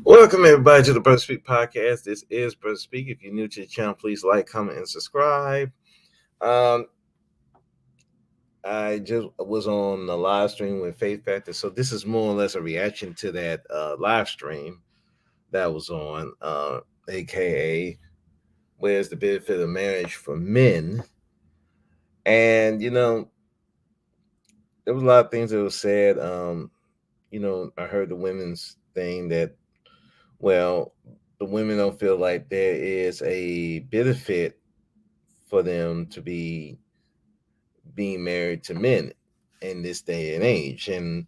Welcome everybody to the Brother Speak podcast. This is Brother Speak. If you're new to the channel, please like, comment, and subscribe. Um, I just was on the live stream with Faith Factor, so this is more or less a reaction to that live stream that was on, aka "Where's the Benefit of Marriage for Men?" And there was a lot of things that were said. I heard the women's thing that, well, the women don't feel like there is a benefit for them to be being married to men in this day and age. And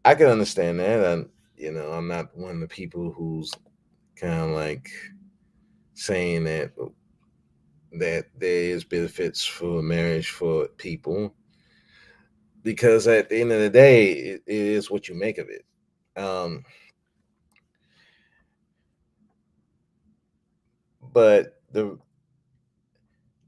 I can understand that. I'm not one of the people who's kind of like saying that there is benefits for marriage for people, because at the end of the day, it is what you make of it. Um, but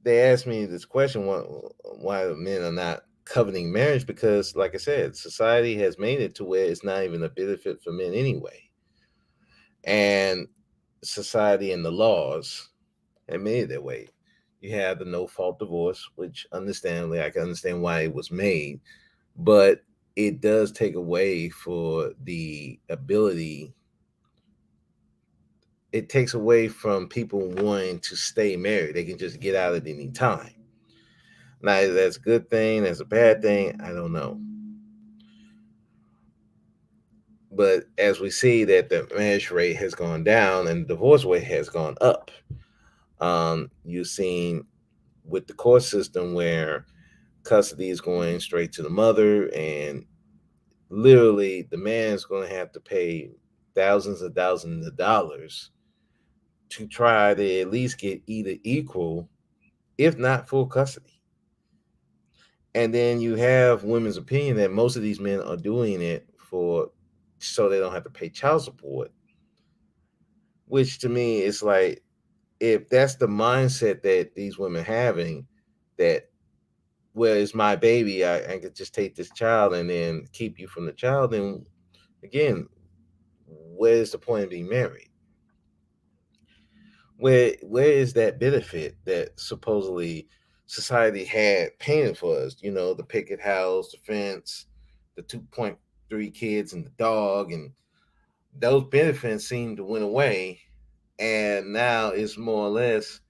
they asked me this question: why men are not coveting marriage? Because, like I said, society has made it to where it's not even a benefit for men anyway, and society and the laws have made it that way. You have the no fault divorce, which understandably I can understand why it was made, but it does take away for the ability. It takes away from people wanting to stay married. They can just get out at any time. Now, that's a good thing, that's a bad thing, I don't know. But as we see that the marriage rate has gone down and the divorce rate has gone up, you've seen with the court system where custody is going straight to the mother, and literally the man is going to have to pay thousands of dollars to try to at least get either equal, if not full custody. And then you have women's opinion that most of these men are doing it for so they don't have to pay child support, which to me is like, if that's the mindset that these women having, that, well, it's my baby, I could just take this child and then keep you from the child, then again, where's the point of being married? Where is that benefit that supposedly society had painted for us? The picket house, the fence, the 2.3 kids and the dog, and those benefits seem to went away, and now it's more or less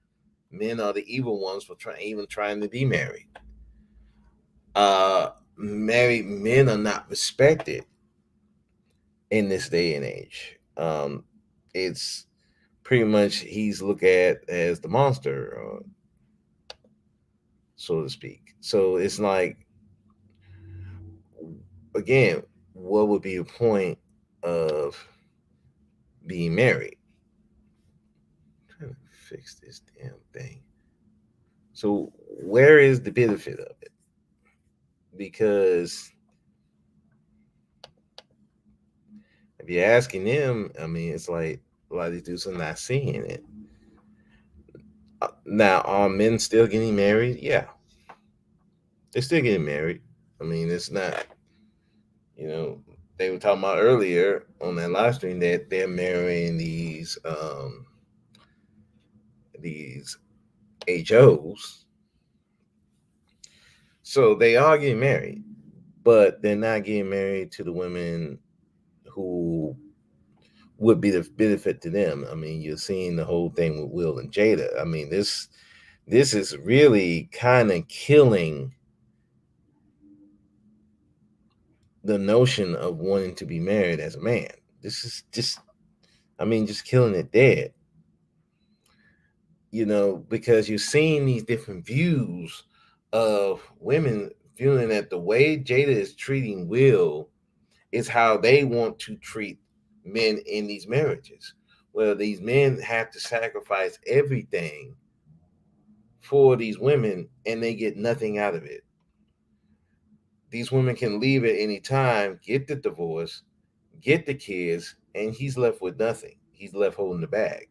men are the evil ones for even trying to be married. Married men are not respected in this day and age. It's pretty much he's looked at as the monster, so to speak. So it's like, again, what would be a point of being married? I'm trying to fix this damn thing. So where is the benefit of it? Because if you're asking them, I mean, it's like a lot of these dudes are not seeing it. Now, are men still getting married? Yeah, they're still getting married. I mean, it's not, you know, they were talking about earlier on that live stream that they're marrying these HOs. So they are getting married, but they're not getting married to the women who would be the benefit to them. I mean, you're seeing the whole thing with Will and Jada. I mean, this is really kind of killing the notion of wanting to be married as a man. This is just, I mean, just killing it dead. Because you're seeing these different views of women viewing that the way Jada is treating Will is how they want to treat men in these marriages. Well, these men have to sacrifice everything for these women and they get nothing out of it. These women can leave at any time, get the divorce, get the kids, and he's left with nothing. He's left holding the bag.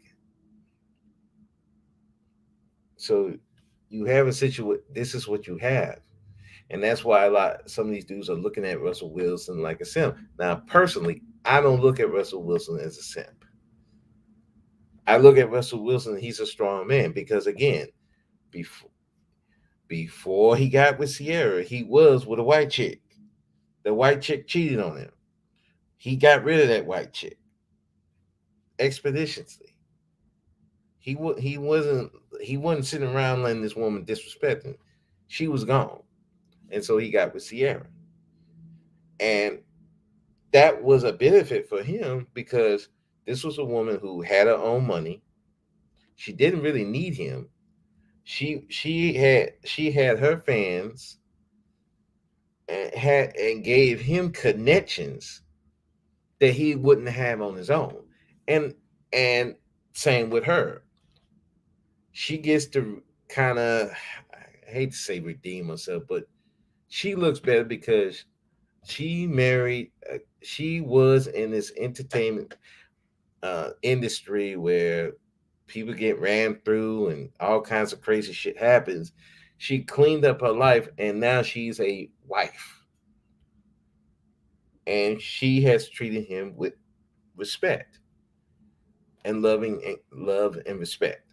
So you have a situation. This is what you have, and that's why some of these dudes are looking at Russell Wilson like a simp. Now, personally, I don't look at Russell Wilson as a simp. I look at Russell Wilson, he's a strong man because again, before before he got with Sierra, he was with a white chick. The white chick cheated on him. He got rid of that white chick expeditiously. He wasn't sitting around letting this woman disrespect him. She was gone, and so he got with Sierra, and that was a benefit for him because this was a woman who had her own money. She didn't really need him. She had her fans and gave him connections that he wouldn't have on his own. And same with her. She gets to kind of, I hate to say redeem herself, but she looks better because she married she was in this entertainment industry where people get ran through and all kinds of crazy shit happens. She cleaned up her life and now she's a wife, and she has treated him with respect and love and respect.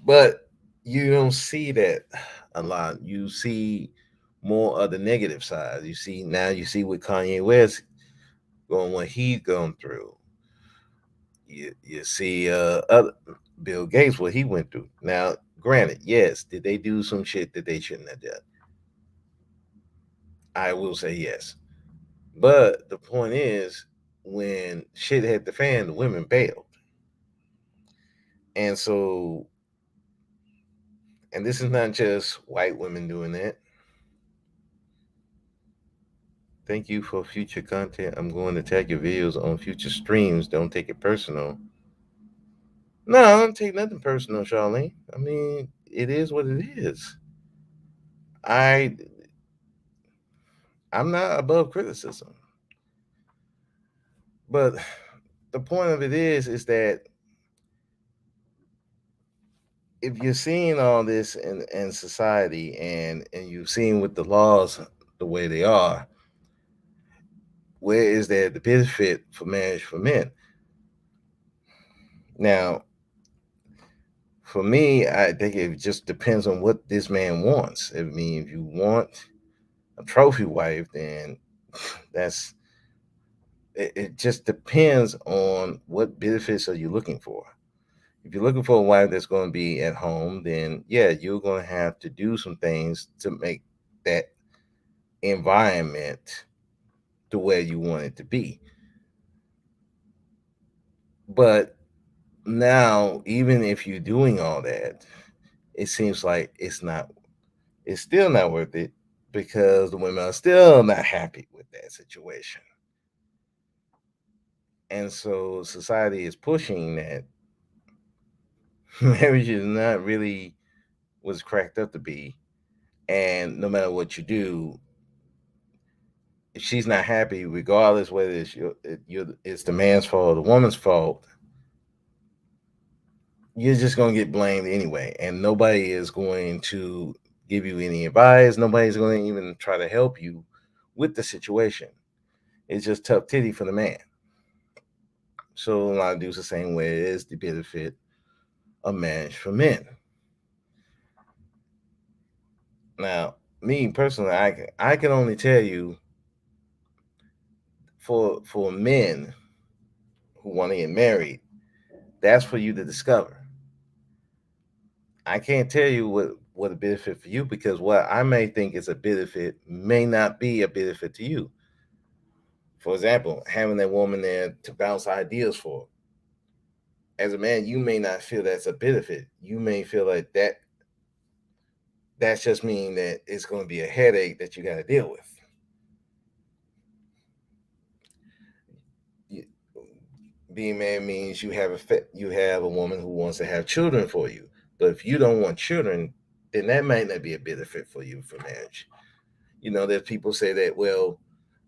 But you don't see that a lot. You see more of the negative side. You see what Kanye West going what he's going through. You see other Bill Gates what he went through. Now, granted, yes, did they do some shit that they shouldn't have done? I will say yes. But the point is, when shit hit the fan, the women bailed. And so, and this is not just white women doing that. Thank you for future content. I'm going to tag your videos on future streams. Don't take it personal. No, I don't take nothing personal, Charlene. I mean, it is what it is. I I'm not above criticism. But the point of it is that if you're seeing all this in society and you've seen with the laws the way they are, where is there the benefit for marriage for men? Now, for me, I think it just depends on what this man wants. I mean, if you want a trophy wife, then that's it just depends on what benefits are you looking for. If you're looking for a wife that's going to be at home, then yeah, you're going to have to do some things to make that environment the way you want it to be. But now, even if you're doing all that, it seems like it's still not worth it because the women are still not happy with that situation. And so society is pushing that marriage is not really what's cracked up to be. And no matter what you do, if she's not happy, regardless whether it's the man's fault or the woman's fault, you're just gonna get blamed anyway, and nobody is going to give you any advice. Nobody's going to even try to help you with the situation. It's just tough titty for the man. So a lot of dudes the same way it is the benefit of marriage for men. Now, me personally, I can only tell you for men who want to get married, that's for you to discover. I can't tell you what a benefit for you because what I may think is a benefit may not be a benefit to you. For example, having that woman there to bounce ideas for. As a man, you may not feel that's a benefit. You may feel like that's just mean that it's going to be a headache that you got to deal with. You, being married means you have a woman who wants to have children for you. But if you don't want children, then that might not be a benefit for you for marriage. There's people say that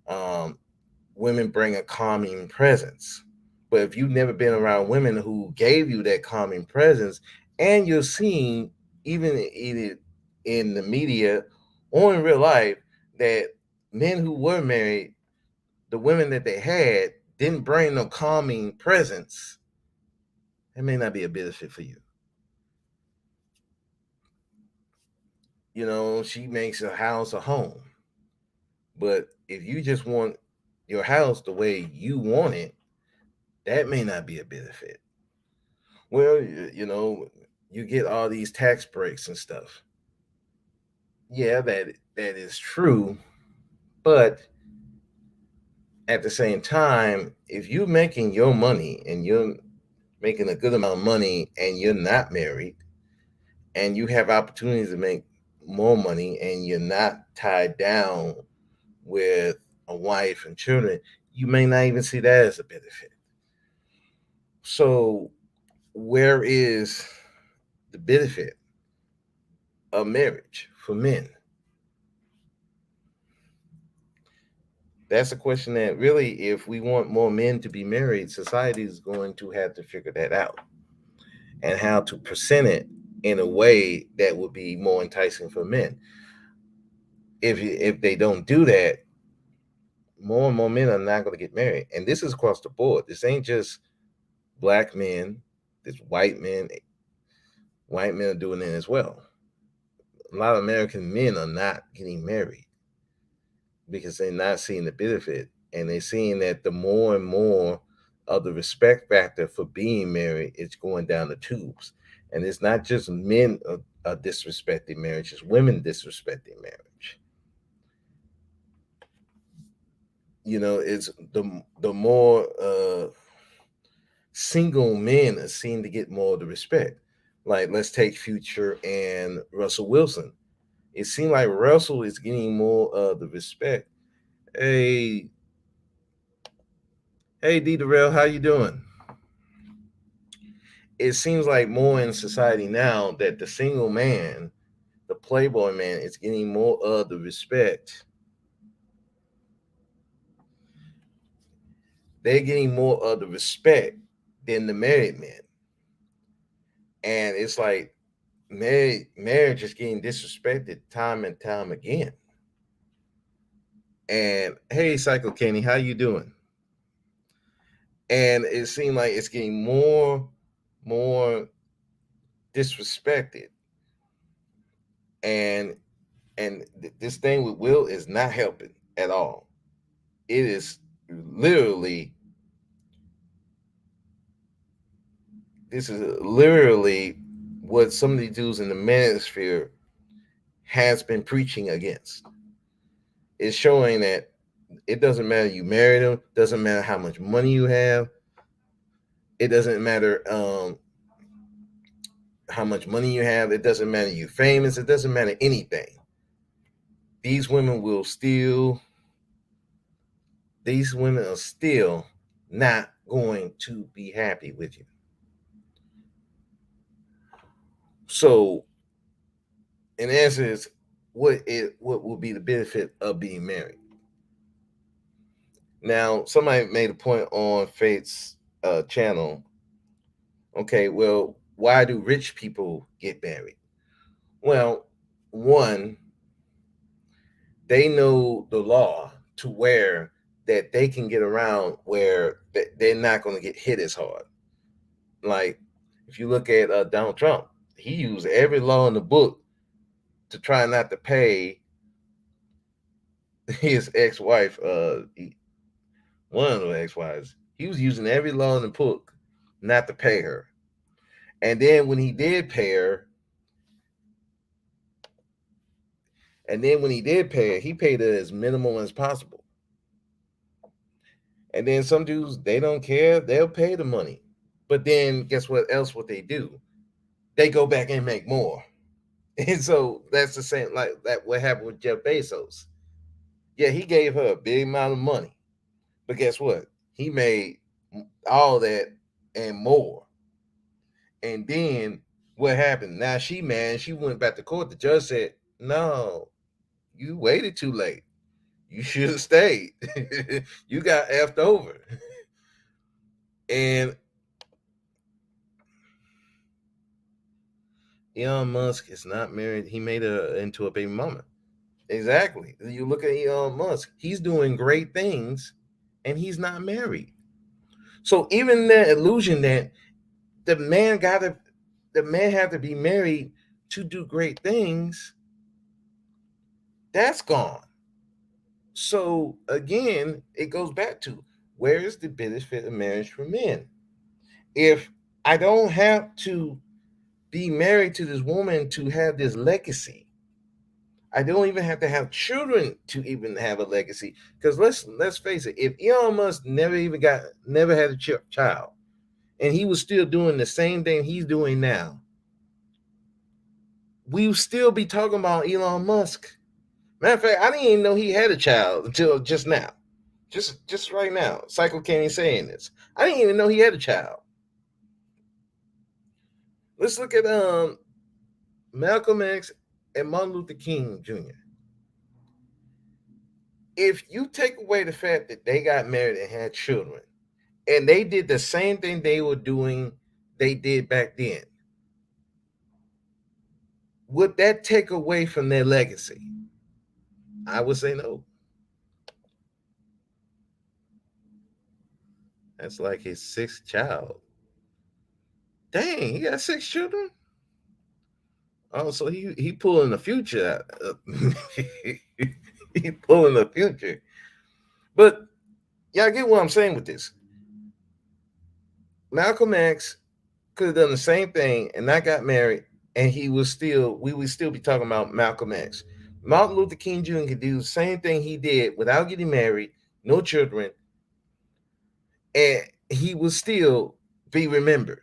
um, women bring a calming presence. But if you've never been around women who gave you that calming presence, and you're seeing even in the media or in real life that men who were married, the women that they had didn't bring no calming presence, it may not be a benefit for you. You know, she makes a house a home. But if you just want your house the way you want it, that may not be a benefit. Well, you know, you get all these tax breaks and stuff. Yeah, that is true, but at the same time, if you're making your money and you're making a good amount of money and you're not married and you have opportunities to make more money and you're not tied down with a wife and children, you may not even see that as a benefit. So, where is the benefit of marriage for men? That's a question that really, if we want more men to be married, society is going to have to figure that out and how to present it in a way that would be more enticing for men. If they don't do that, more and more men are not going to get married, and this is across the board. This ain't just black men. This white men. White men are doing it as well. A lot of American men are not getting married because they're not seeing the benefit, and they're seeing that the more and more of the respect factor for being married is going down the tubes. And it's not just men are disrespecting marriage, it's women disrespecting marriage. You know, it's the more single men are seen to get more of the respect. Like, let's take Future and Russell Wilson. It seems like Russell is getting more of the respect. Hey, hey, D. Darrell, how you doing? It seems like more in society now that the single man, the playboy man, is getting more of the respect. They're getting more of the respect than the married men. And it's like marriage is getting disrespected time and time again. And hey, Psycho Kenny, how you doing? And it seemed like it's getting more disrespected. And this thing with Will is not helping at all. It is literally this is literally what some of these dudes in the manosphere has been preaching against. It's showing that it doesn't matter you marry them, doesn't matter how much money you have, it doesn't matter how much money you have, it doesn't matter you famous, it doesn't matter anything. These women will still, these women are still not going to be happy with you. So, in essence, what will be the benefit of being married? Now, somebody made a point on Faith's channel. Okay, well, why do rich people get married? Well, one, they know the law to where that they can get around where they're not going to get hit as hard. Like, if you look at Donald Trump, he used every law in the book to try not to pay his ex-wife, one of the ex-wives. He was using every law in the book not to pay her. And then when he did pay her, he paid her as minimal as possible. And then some dudes, they don't care, they'll pay the money. But then guess what else what they do? They go back and make more. And so that's the same like that what happened with Jeff Bezos. Yeah, he gave her a big amount of money. But guess what? He made all that and more. And then what happened? Now she mad. She went back to court. The judge said, "No, you waited too late. You should have stayed. You got effed over." And Elon Musk is not married. He made her into a baby mama. Exactly. You look at Elon Musk. He's doing great things, and he's not married. So even the illusion that the man gotta the man had to be married to do great things, that's gone. So again, it goes back to, where is the benefit of marriage for men? If I don't have to be married to this woman to have this legacy, I don't even have to have children to even have a legacy. Because let's face it, if Elon Musk never had a child, and he was still doing the same thing he's doing now, we would still be talking about Elon Musk. Matter of fact, I didn't even know he had a child until just now. Just right now. Psycho Kenny saying this. I didn't even know he had a child. Let's look at Malcolm X and Martin Luther King Jr. If you take away the fact that they got married and had children, and they did the same thing they did back then, would that take away from their legacy? I would say no. That's like his sixth child. Dang, he got six children. Oh, so he pulling the future. He pulling the future. But y'all get what I'm saying with this. Malcolm X could have done the same thing and not got married, and we would still be talking about Malcolm X. Martin Luther King Jr. could do the same thing he did without getting married, no children, and he would still be remembered.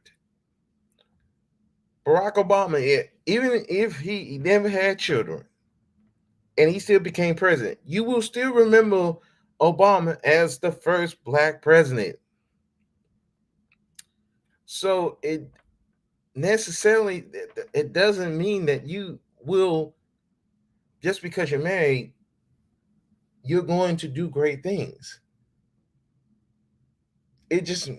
Barack Obama, even if he never had children and he still became president, you will still remember Obama as the first black president. So it doesn't mean that you will, just because you're married, you're going to do great things. It just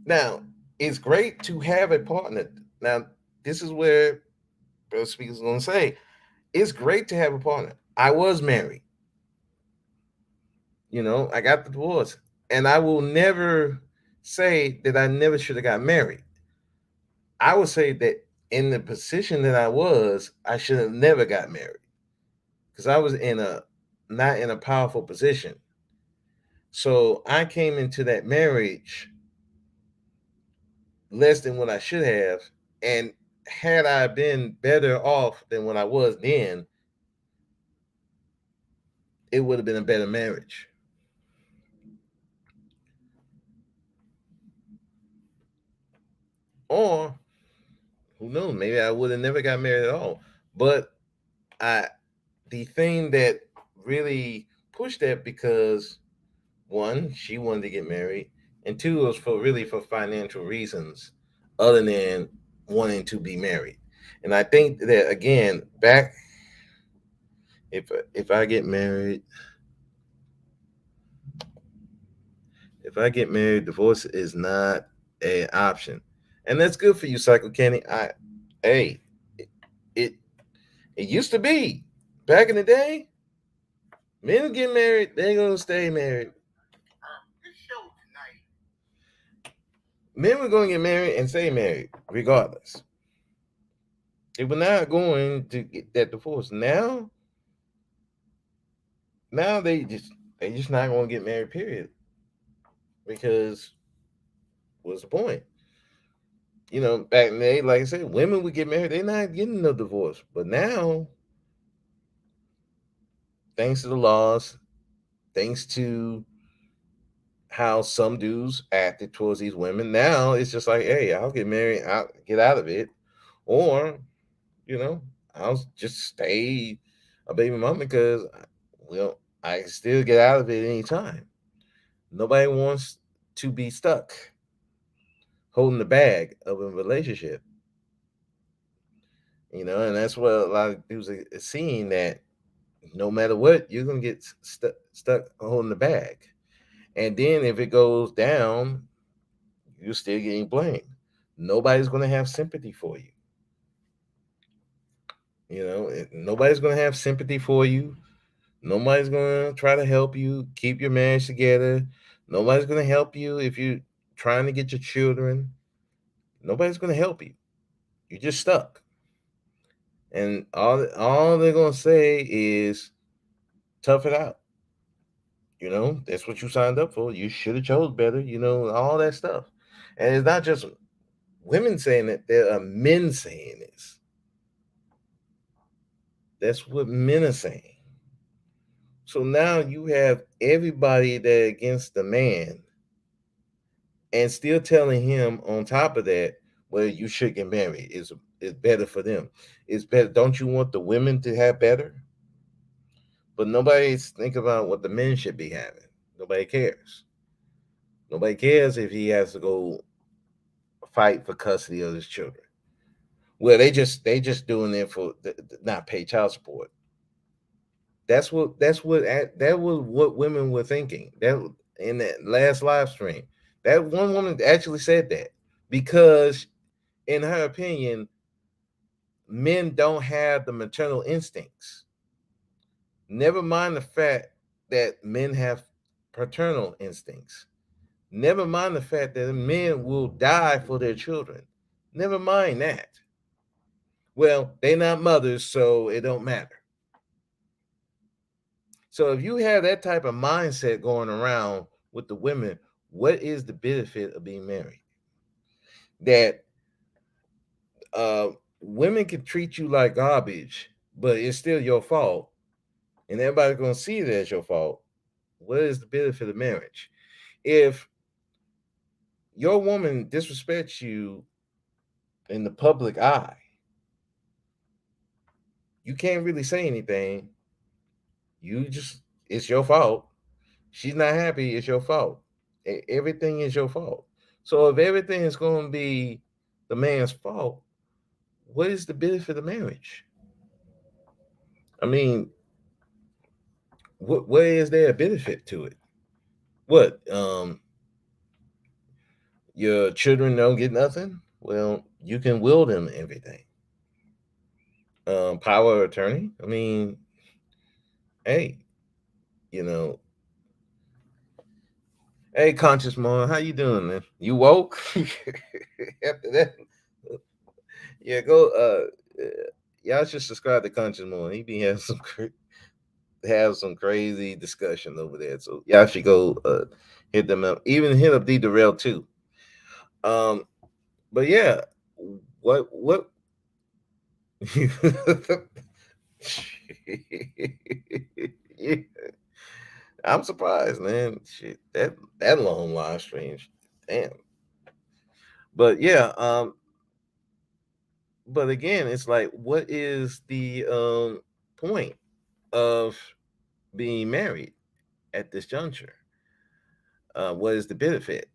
Now, it's great to have a partner. Now, this is where Brother Speaker's going to say it's great to have a partner. I was married. I got the divorce, and I will never say that I never should have got married. I would say that in the position that I was, I should have never got married because I was not in a powerful position. So I came into that marriage less than what I should have, and had I been better off than what I was then, it would have been a better marriage. Or who knows, maybe I would have never got married at all. But I the thing that really pushed that, because one, she wanted to get married, and two, it was for financial reasons other than wanting to be married. And I think that, again, back if I get married, divorce is not an option. And that's good for you, Psycho Kenny. Hey, it it used to be back in the day, men who get married, they're gonna stay married. Men were going to get married and stay married regardless. They were not going to get that divorce. Now they just not going to get married. Period. Because what's the point? Back in the day, like I said, women would get married. They're not getting no divorce. But now, thanks to the laws, thanks to how some dudes acted towards these women, now it's just like, hey, I'll get married, I'll get out of it, or you know, I'll just stay a baby mama because, well, I can still get out of it anytime. Nobody wants to be stuck holding the bag of a relationship, and that's what a lot of dudes are seeing, that no matter what, you're gonna get stuck holding the bag, and then if it goes down, you're still getting blamed. Nobody's gonna have sympathy for you. Nobody's gonna have sympathy for you. Nobody's gonna try to help you keep your marriage together. Nobody's going to help you if you're trying to get your children. Nobody's going to help you. You're just stuck. And all they're going to say is tough it out. That's what you signed up for. You should have chose better, all that stuff. And it's not just women saying it, there are men saying this. That's what men are saying. So now you have everybody that against the man and still telling him on top of that, well, you should get married. It's better for them. It's better. Don't you want the women to have better? But nobody's think about what the men should be having. Nobody cares. Nobody cares if he has to go fight for custody of his children. Well, they just doing it for not pay child support. That was what women were thinking. That in that last live stream, that one woman actually said that because, in her opinion, men don't have the maternal instincts. Never mind the fact that men have paternal instincts. Never mind the fact that men will die for their children. Never mind that. Well, they're not mothers, so it don't matter. So if you have that type of mindset going around with the women, what is the benefit of being married? That women can treat you like garbage, but it's still your fault, and everybody's gonna see it as your fault. What is the benefit of marriage? If your woman disrespects you in the public eye, you can't really say anything. You just it's your fault. She's not happy, it's your fault. Everything is your fault. So if everything is going to be the man's fault, what is the benefit of marriage? I mean, where is there a benefit to it? What? Your children don't get nothing? Well, you can will them everything. Power of attorney. I mean, hey, you know, hey, conscious mom, how you doing, man? You woke after that? Yeah, go. Y'all should subscribe to Conscious Mom. He be having some crazy discussion over there. So y'all should go hit them up. Even hit up D Darrell too. Um, but yeah, what yeah, I'm surprised, man. Shit, that long live stream. Damn. But yeah, but again, it's like what is the point of being married at this juncture? What is the benefit?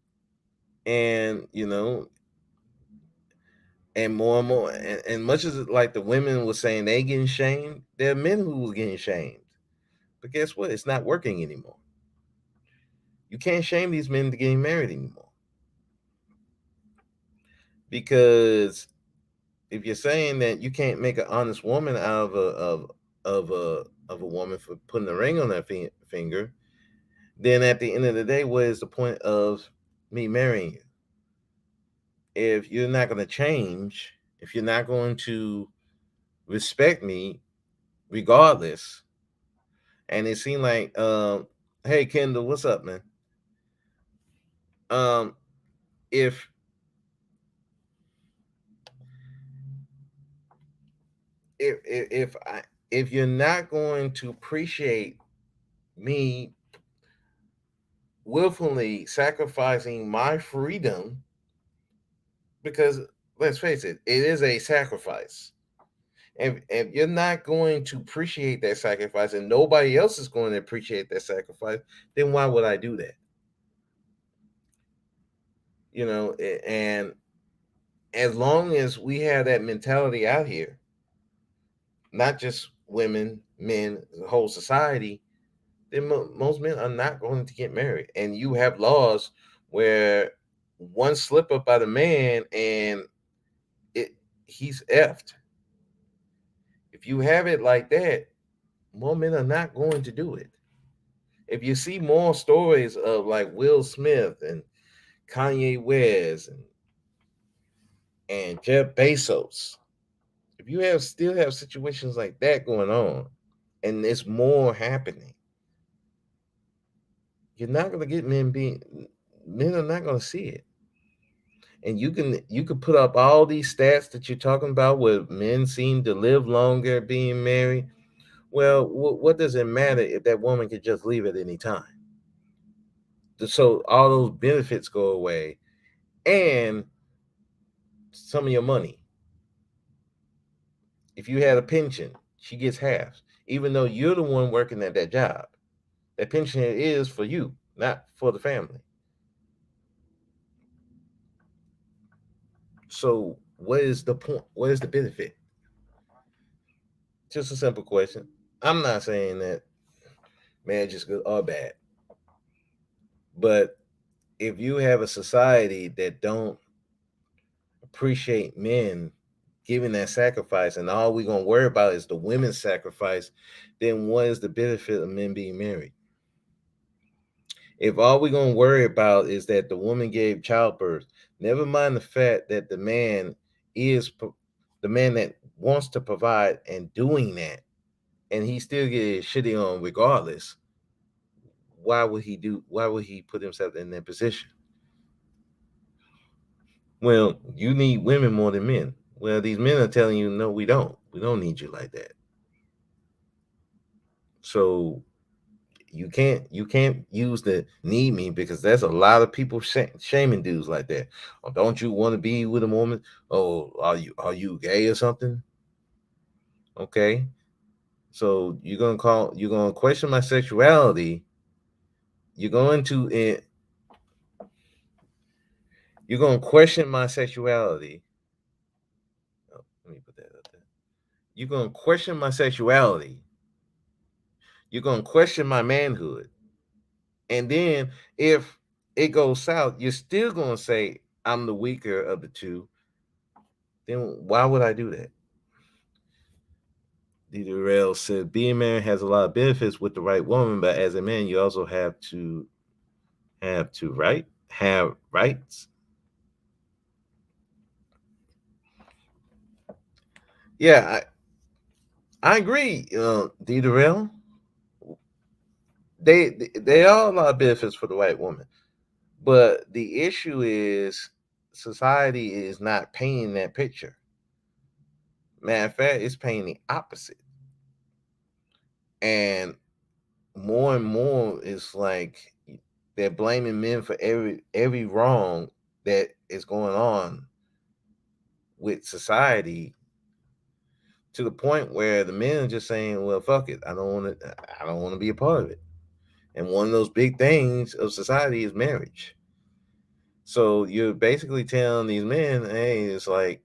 And and more, and much as like the women were saying they getting shamed, there are men who were getting shamed. But guess what? It's not working anymore. You can't shame these men to getting married anymore because if you're saying that you can't make an honest woman out of a woman for putting a ring on her finger, then at the end of the day, what is the point of me marrying you? If you're not going to change, if you're not going to respect me regardless, and it seemed like, hey Kendall, what's up, man? Um, if if I if you're not going to appreciate me willfully sacrificing my freedom, because let's face it, it is a sacrifice. If you're not going to appreciate that sacrifice and nobody else is going to appreciate that sacrifice, then why would I do that? And as long as we have that mentality out here, not just women, men, the whole society, then most men are not going to get married. And you have laws where one slip up by the man and he's effed. If you have it like that, more men are not going to do it. If you see more stories of like Will Smith and Kanye West and Jeff Bezos, if you have still have situations like that going on, and there's more happening, you're not gonna get men are not gonna see it. And you can put up all these stats that you're talking about where men seem to live longer being married. Well, what does it matter if that woman could just leave at any time? So all those benefits go away, and some of your money. If you had a pension, she gets half, even though you're the one working at that job. That pension is for you, not for the family. So what is the point? What is the benefit? Just a simple question. I'm not saying that marriage is good or bad, but if you have a society that don't appreciate men giving that sacrifice, and all we're gonna worry about is the women's sacrifice, then what is the benefit of men being married? If all we're gonna worry about is that the woman gave childbirth, never mind the fact that is the man that wants to provide and doing that, and he still get shitty on regardless. Why would he put himself in that position? Well, you need women more than men. Well, these men are telling you, no, we don't need you like that. So you can't use the need me, because there's a lot of people shaming dudes like that. Oh, don't you want to be with a woman? Oh, are you gay or something? Okay, so you're gonna question my sexuality. You're going to you're gonna question my sexuality. Oh, let me put that up there. You're gonna question my sexuality. You're gonna question my manhood, and then if it goes south, you're still gonna say I'm the weaker of the two. Then why would I do that? Rail said being married has a lot of benefits with the right woman, but as a man, you also have rights. Yeah, I agree. Rail, they are a lot of benefits for the white woman, but the issue is society is not painting that picture. Matter of fact, it's painting the opposite, and more is like they're blaming men for every wrong that is going on with society, to the point where the men are just saying, "Well, fuck it, I don't want to be a part of it." And one of those big things of society is marriage. So you're basically telling these men, "Hey, it's like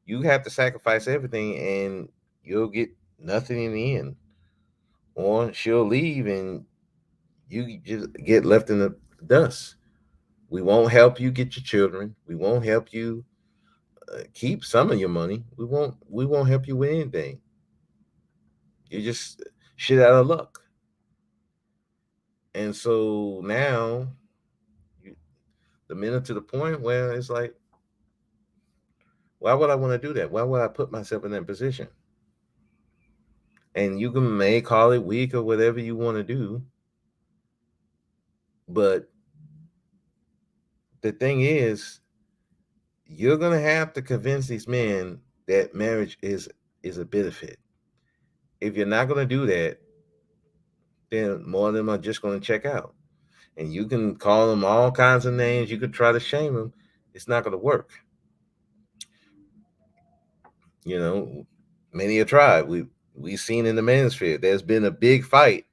you have to sacrifice everything, and you'll get nothing in the end." Or she'll leave, and you just get left in the dust. We won't help you get your children. We won't help you keep some of your money. We won't help you with anything. You just shit out of luck. And so now you, the minute to the point where it's like, why would I want to do that? Why would I put myself in that position? And you may call it weak or whatever you want to do, but the thing is, you're gonna have to convince these men that marriage is a benefit. If you're not gonna do that, then more of them are just gonna check out. And you can call them all kinds of names. You could try to shame them. It's not gonna work. You know, many a tried. We've seen in the manosphere, there's been a big fight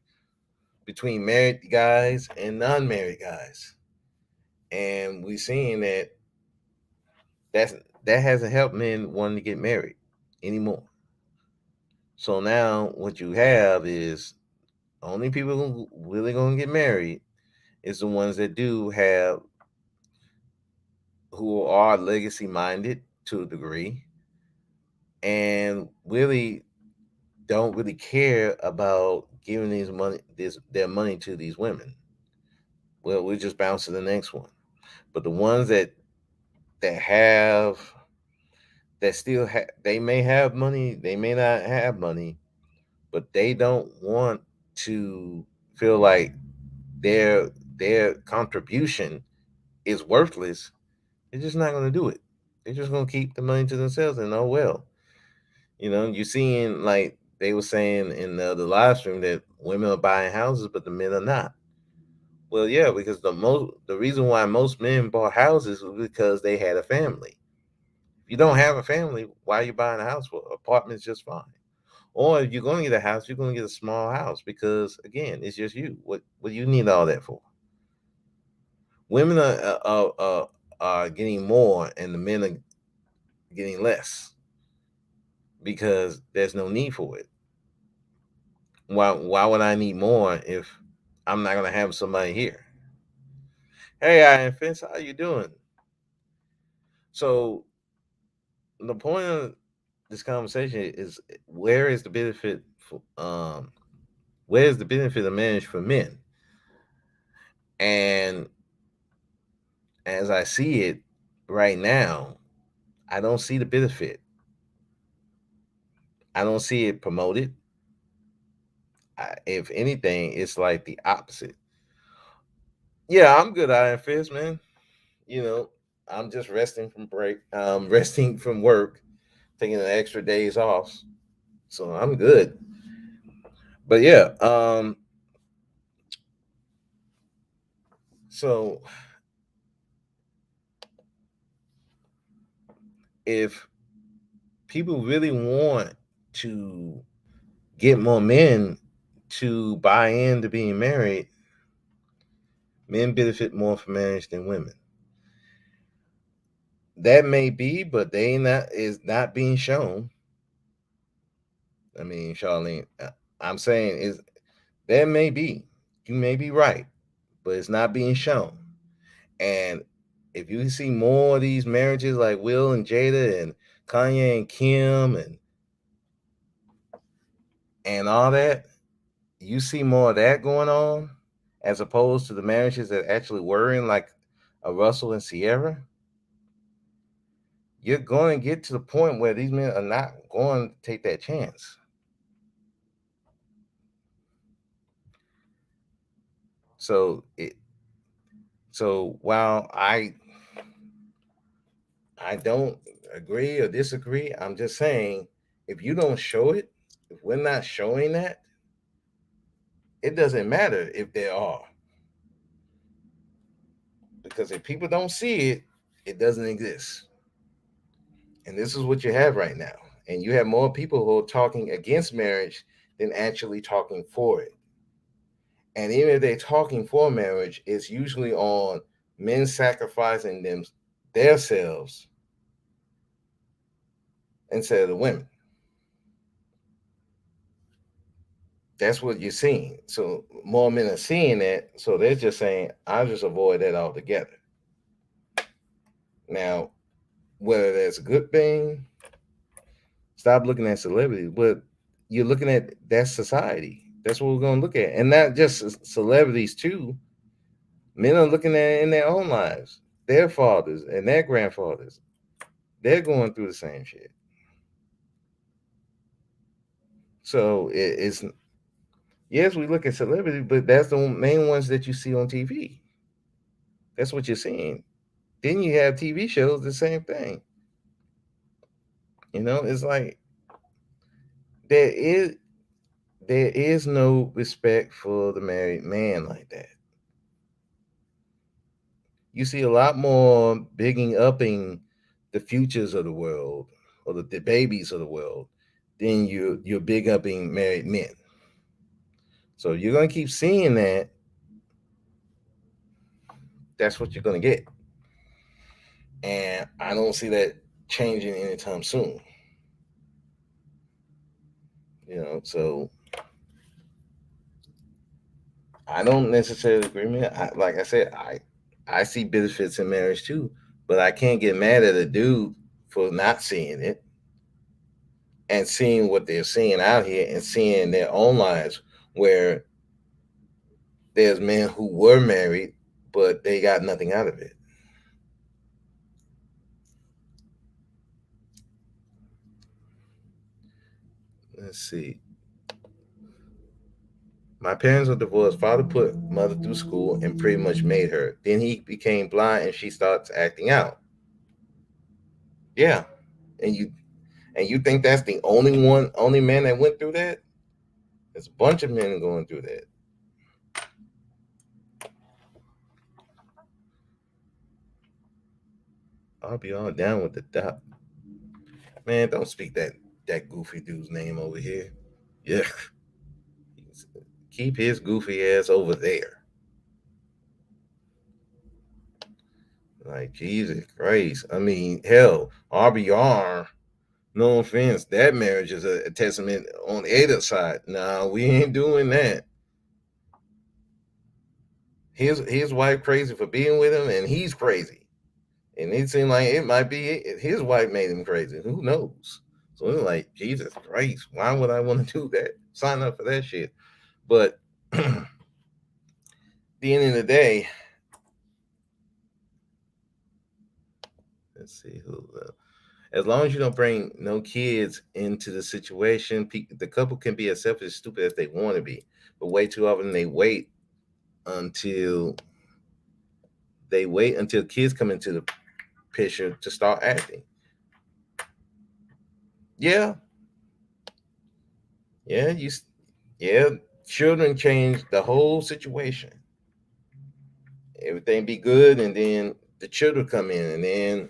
between married guys and non-married guys, and we've seen that's that hasn't helped men wanting to get married anymore. So now what you have is only people who really gonna get married is the ones that do have who are legacy minded to a degree, and really don't really care about giving their money to these women. Well, we just bounce to the next one. But the ones that have that still they may have money, they may not have money, but they don't want to feel like their their contribution is worthless. They're just not going to do it. They're just going to keep the money to themselves and oh well. You're seeing like they were saying in the live stream that women are buying houses, but the men are not. Well, yeah, because the reason why most men bought houses was because they had a family. If you don't have a family, why are you buying a house for? Apartment's just fine. Or if you're going to get a house, you're going to get a small house because again, it's just you. What do you need all that for? Women are getting more, and the men are getting less because there's no need for it. Why would I need more if I'm not going to have somebody here? Hey, Iron Fence, how you doing? So the point of this conversation is where is the benefit for where is the benefit of marriage for men? And as I see it right now, I don't see the benefit. I don't see it promoted. If anything, it's like the opposite. Yeah, I'm good, Iron Fist, man. You know, I'm just resting from break, resting from work, taking the extra days off. So I'm good. But yeah, so if people really want to get more men to buy into being married, men benefit more from marriage than women. That may be, but they not is not being shown. I mean, Charlene, I'm saying is that may be. You may be right, but it's not being shown. And if you see more of these marriages like Will and Jada and Kanye and Kim and all that, you see more of that going on as opposed to the marriages that actually were in like a Russell and Sierra, you're going to get to the point where these men are not going to take that chance. So it so while I don't agree or disagree, I'm just saying if you don't show it, if we're not showing that, it doesn't matter if there are. Because if people don't see it, it doesn't exist. And this is what you have right now. And you have more people who are talking against marriage than actually talking for it. And even if they're talking for marriage, it's usually on men sacrificing themselves instead of the women. That's what you're seeing. So more men are seeing that. So they're just saying, I'll just avoid that altogether. Now, whether that's a good thing, stop looking at celebrities, but you're looking at that society. That's what we're going to look at. And not just celebrities, too. Men are looking at it in their own lives. Their fathers and their grandfathers, they're going through the same shit. So it's yes, we look at celebrities, but that's the main ones that you see on TV. That's what you're seeing. Then you have TV shows, the same thing. It's like there is there is no respect for the married man like that. You see a lot more bigging upping the futures of the world or the babies of the world than you're big upping married men. So you're gonna keep seeing that. That's what you're gonna get, and I don't see that changing anytime soon. So I don't necessarily agree with it. Like I said, I see benefits in marriage too, but I can't get mad at a dude for not seeing it. and seeing what they're seeing out here and seeing their own lives where there's men who were married, but they got nothing out of it. Let's see. My parents were divorced. Father put mother through school and pretty much made her. Then he became blind and she starts acting out. Yeah. And you think that's the only man that went through that? There's a bunch of men going through that. I'll be all down with the dot. Man, don't speak that goofy dude's name over here. Yeah. Keep his goofy ass over there. Like Jesus Christ. I mean, hell, RBR. No offense, that marriage is a testament on either side. Nah, we ain't doing that. His wife crazy for being with him, and he's crazy. And it seemed like it might be his wife made him crazy. Who knows? So it's like Jesus Christ. Why would I want to do that? Sign up for that shit. But at the end of the day, let's see who. As long as you don't bring no kids into the situation, the couple can be as selfish and stupid as they want to be. But way too often until they wait until kids come into the picture to start acting. Yeah, yeah, yeah. Children change the whole situation. Everything be good, and then the children come in, and then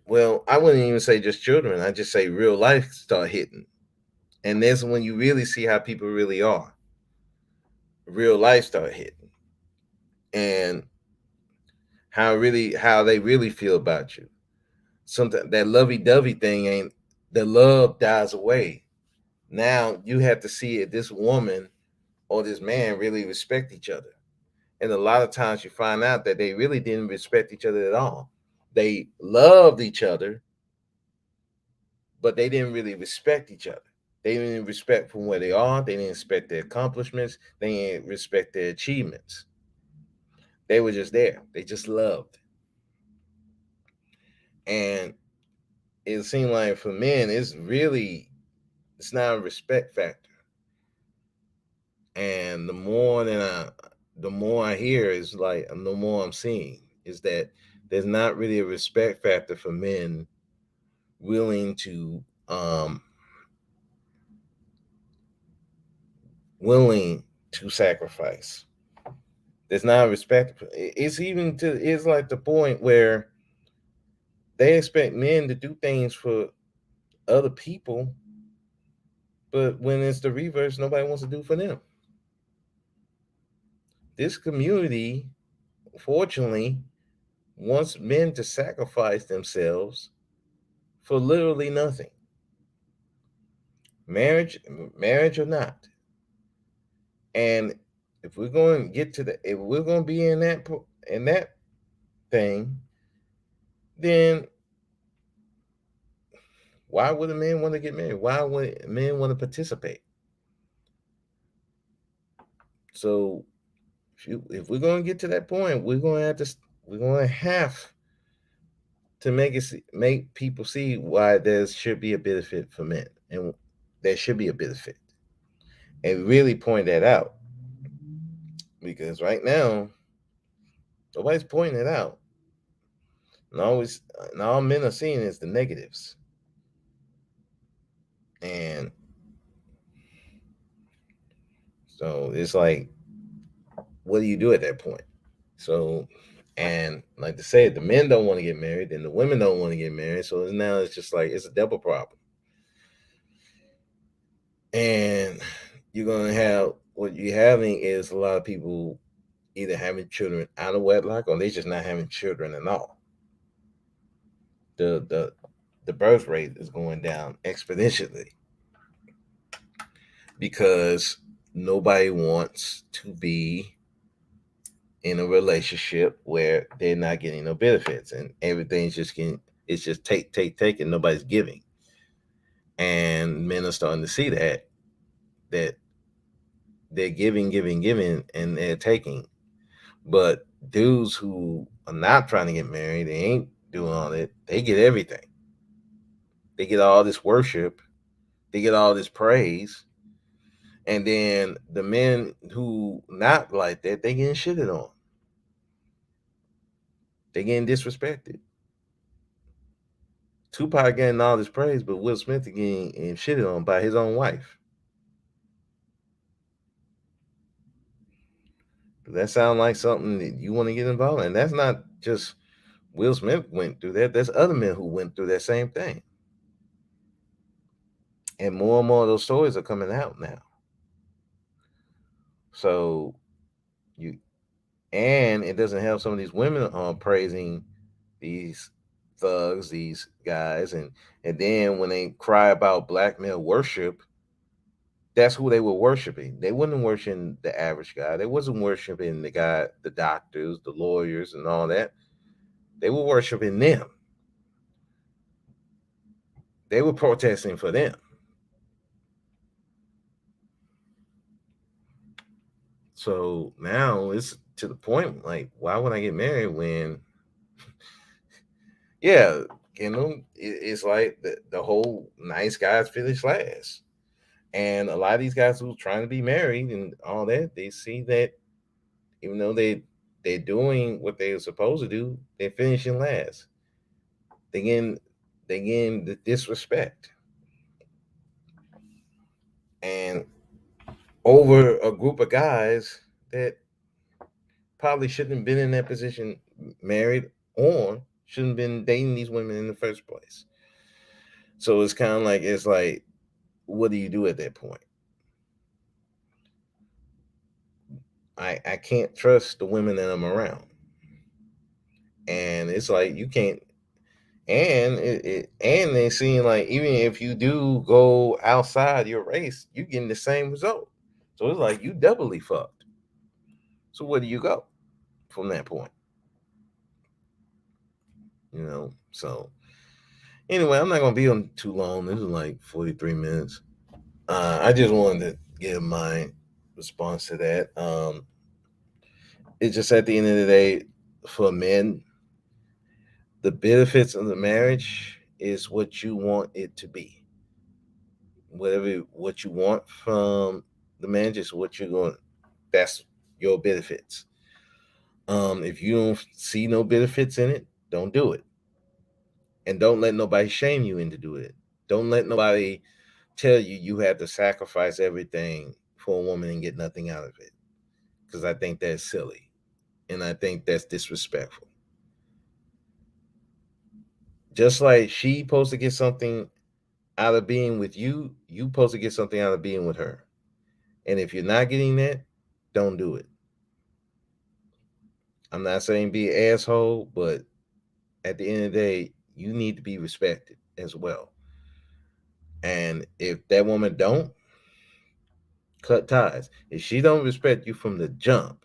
well, I wouldn't even say just children. I just say real life start hitting, and that's when you really see how people really are. Real life start hitting, and how they really feel about you. Something that lovey dovey thing ain't the love dies away. Now you have to see if this woman or this man really respect each other. And a lot of times you find out that they really didn't respect each other at all. They loved each other, but they didn't really respect each other. They didn't respect from where they are. They didn't respect their accomplishments. They didn't respect their achievements. They were just there. They just loved. And it seemed like for men, it's not a respect factor. And the more I hear is like the more I'm seeing is that there's not really a respect factor for men willing to willing to sacrifice. There's not a respect. It's like the point where they expect men to do things for other people, but when it's the reverse, nobody wants to do for them. This community, fortunately, wants men to sacrifice themselves for literally nothing. Marriage or not. And if we're going to get to if we're going to be in that thing, then why would a man want to get married? Why would men want to participate? So if we're going to get to that point, we're going to have to make people see why there should be a benefit for men, and there should be a benefit, and really point that out, because right now nobody's pointing it out, and all men are seeing is the negatives, and so it's like, what do you do at that point? So, and like I said, the men don't want to get married, and the women don't want to get married, so now it's just like it's a double problem. And you're gonna have what you're having is a lot of people either having children out of wedlock or they just not having children at all. The birth rate is going down exponentially because nobody wants to be in a relationship where they're not getting no benefits and everything's just getting, it's just take and nobody's giving. And men are starting to see that they're giving, and they're taking. But dudes who are not trying to get married, they ain't doing all that. They get everything. They get all this worship. They get all this praise. And then the men who not like that, they getting shitted on. They getting disrespected. Tupac getting all this praise, but Will Smith getting shitted on by his own wife. Does that sound like something that you want to get involved in? That's not just Will Smith went through that. There's other men who went through that same thing. And more of those stories are coming out now. So you and it doesn't help some of these women praising these thugs, these guys, and then when they cry about black male worship, that's who they were worshiping. They wasn't worshiping the average guy. They wasn't worshiping the guy, the doctors, the lawyers, and all that. They were worshiping them. They were protesting for them. So now it's to the point like, why would I get married when, yeah, it's like the whole nice guys finish last. And a lot of these guys who's trying to be married and all that, they see that even though they're doing what they're supposed to do, they're finishing last. They getting the disrespect. And over a group of guys that probably shouldn't have been in that position, married, or shouldn't have been dating these women in the first place. So it's kind of like, it's like, what do you do at that point? I can't trust the women that I'm around. And it's like you can't, and they seem like even if you do go outside your race, you getting the same result. So it's like you doubly fucked. So where do you go from that point? So anyway, I'm not gonna be on too long. This is like 43 minutes. I just wanted to give my response to that. It's just at the end of the day, for men, the benefits of the marriage is what you want it to be. Whatever what you want from the marriage is what you're going. That's your benefits. If you don't see no benefits in it, don't do it, and don't let nobody shame you into doing it. Don't let nobody tell you you have to sacrifice everything for a woman and get nothing out of it. Because I think that's silly, and I think that's disrespectful. Just like she supposed to get something out of being with you, you supposed to get something out of being with her. And if you're not getting that, don't do it. I'm not saying be an asshole, but at the end of the day, you need to be respected as well. And if that woman don't, cut ties. If she don't respect you from the jump,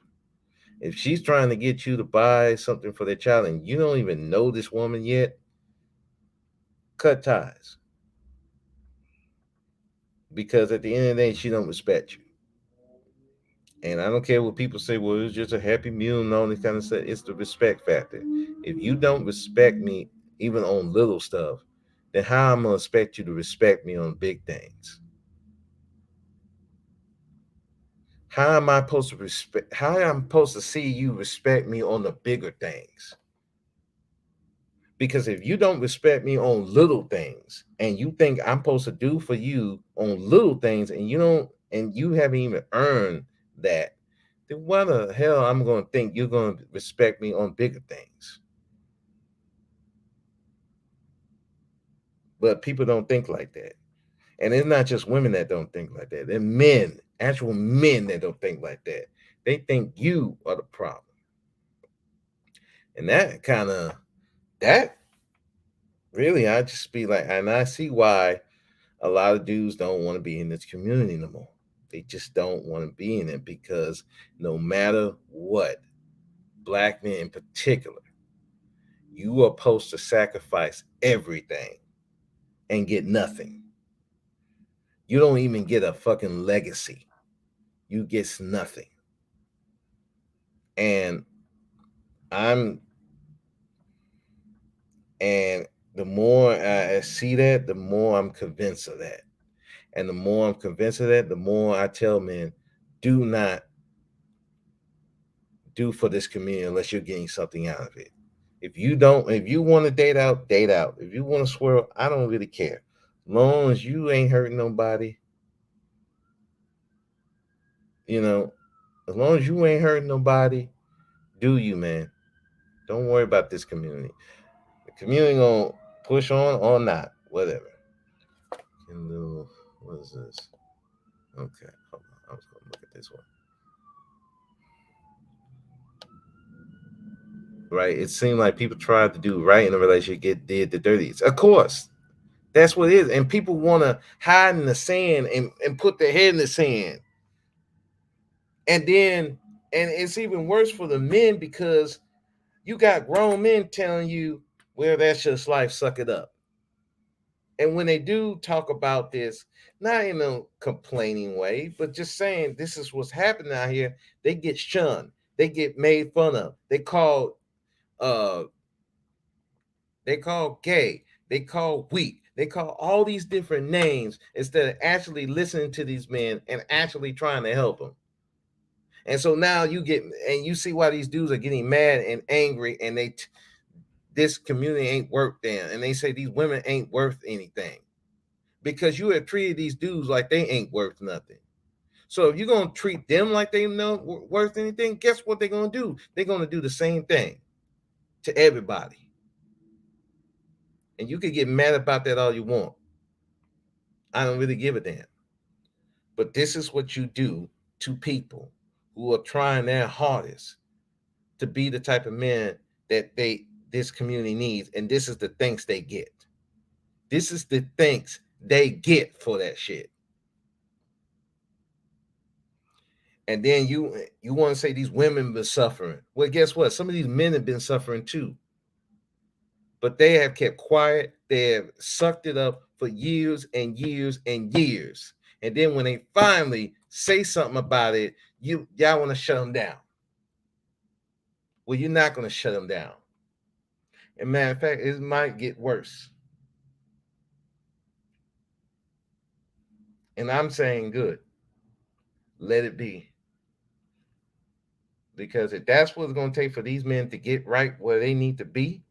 if she's trying to get you to buy something for their child and you don't even know this woman yet, cut ties. Because at the end of the day, she don't respect you. And I don't care what people say, well, it's just a happy meal and all this kind of stuff. It's the respect factor. If you don't respect me, even on little stuff, then how I'm gonna expect you to respect me on big things? How am I supposed to respect? How am I supposed to see you respect me on the bigger things? Because if you don't respect me on little things, and you think I'm supposed to do for you on little things, and you don't, and you haven't even earned that, then why the hell I'm going to think you're going to respect me on bigger things? But people don't think like that. And it's not just women that don't think like that. They're men, actual men that don't think like that. They think you are the problem. And that really, I just be like, and I see why a lot of dudes don't want to be in this community no more. They just don't want to be in it because no matter what, black men in particular, you are supposed to sacrifice everything and get nothing. You don't even get a fucking legacy. You get nothing. And I'm and the more I see that, the more I'm convinced of that. And the more I'm convinced of that, the more I tell men, do not do for this community unless you're getting something out of it. If you want to date out, date out. If you want to swirl, I don't really care. As long as you ain't hurting nobody, you know, as long as you ain't hurting nobody, do you, man. Don't worry about this community. The community gonna push on or not, whatever. Kindle, what is this? Okay, hold on. I was gonna look at this one. Right? It seemed like people tried to do right in a relationship, did the dirties. Of course, that's what it is. And people want to hide in the sand and put their head in the sand. And then, and it's even worse for the men because you got grown men telling you, well, that's just life, suck it up. And when they do talk about this, not in a complaining way, but just saying this is what's happening out here, they get shunned, they get made fun of, uh they call gay, they call weak, they call all these different names instead of actually listening to these men and actually trying to help them. And so now you see why these dudes are getting mad and angry, and this community ain't worth them, and they say these women ain't worth anything because you have treated these dudes like they ain't worth nothing. So if you're gonna treat them like they know worth anything, guess what they're gonna do? They're gonna do the same thing to everybody. And you can get mad about that all you want. I don't really give a damn. But this is what you do to people who are trying their hardest to be the type of men that this community needs, and this is the thanks they get. This is the thanks they get for that shit. And then you want to say these women been suffering. Well, guess what? Some of these men have been suffering too. But they have kept quiet. They have sucked it up for years and years and years. And then when they finally say something about it, y'all want to shut them down. Well, you're not going to shut them down. And matter of fact, it might get worse. And I'm saying good. Let it be. Because if that's what it's going to take for these men to get right where they need to be,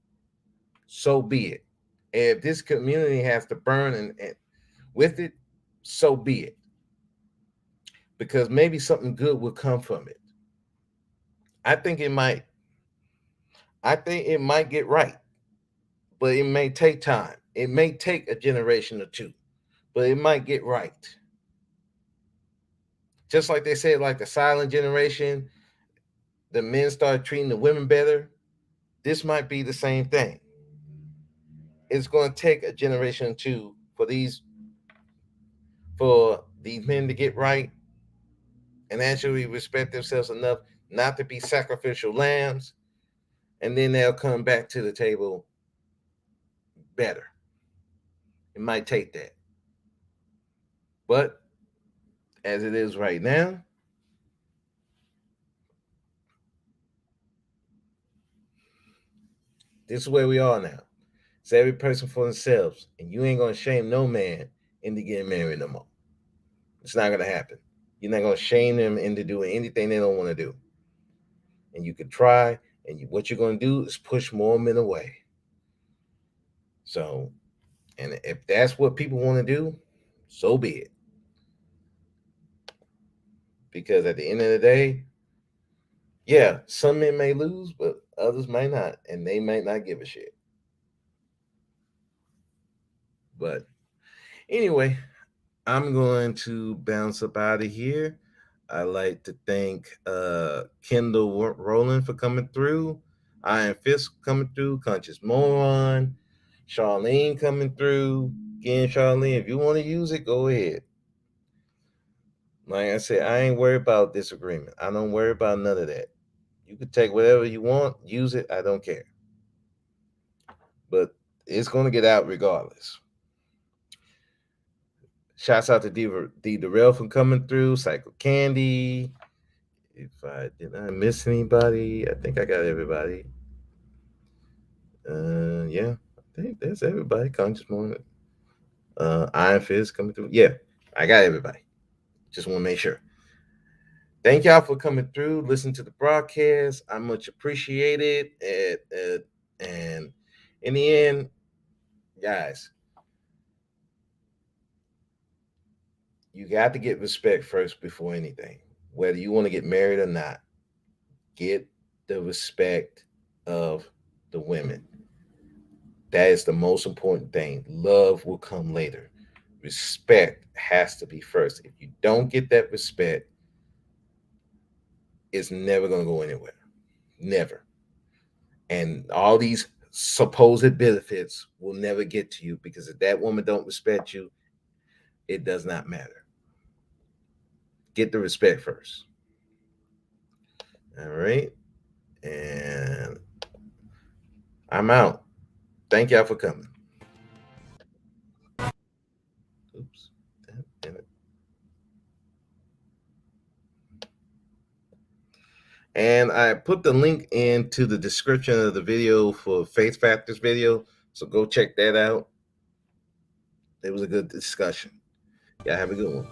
so be it. And if this community has to burn and with it, so be it. Because maybe something good will come from it. I think it might. I think it might get right, but it may take time. It may take a generation or two, but it might get right. Just like they said, like the silent generation, the men started treating the women better. This might be the same thing. It's going to take a generation or two for these men to get right and actually respect themselves enough not to be sacrificial lambs, and then they'll come back to the table better. It might take that. But as it is right now, this is where we are now. It's every person for themselves, and you ain't gonna shame no man into getting married no more. It's not gonna happen. You're not gonna shame them into doing anything they don't want to do. And you could try, and what you're gonna do is push more men away. So, and if that's what people want to do, so be it. Because at the end of the day, yeah, some men may lose, but others might not, and they might not give a shit. But anyway, I'm going to bounce up out of here. I like to thank Kendall Rowland for coming through, Iron Fist coming through, Conscious Moron, Charlene coming through. Again, Charlene, if you want to use it, go ahead. Like I said, I ain't worried about disagreement. I don't worry about none of that. You can take whatever you want, use it. I don't care. But it's going to get out regardless. Shouts out to D Darrell for coming through. Psycho Candy. If I did not miss anybody, I think I got everybody. Yeah, I think that's everybody. Conscious Moment. Iron Fist coming through. Yeah, I got everybody. Just want to make sure. Thank y'all for coming through. Listen to the broadcast. I much appreciate it. And in the end, guys, you got to get respect first before anything. Whether you want to get married or not, get the respect of the women. That is the most important thing. Love will come later. Respect has to be first. If you don't get that respect, it's never going to go anywhere. Never. And all these supposed benefits will never get to you, because if that woman don't respect you, it does not matter. Get the respect first. All right. And I'm out. Thank y'all for coming. Oops. Damn it. And I put the link into the description of the video for Faith Factors video. So go check that out. It was a good discussion. Yeah, have a good one.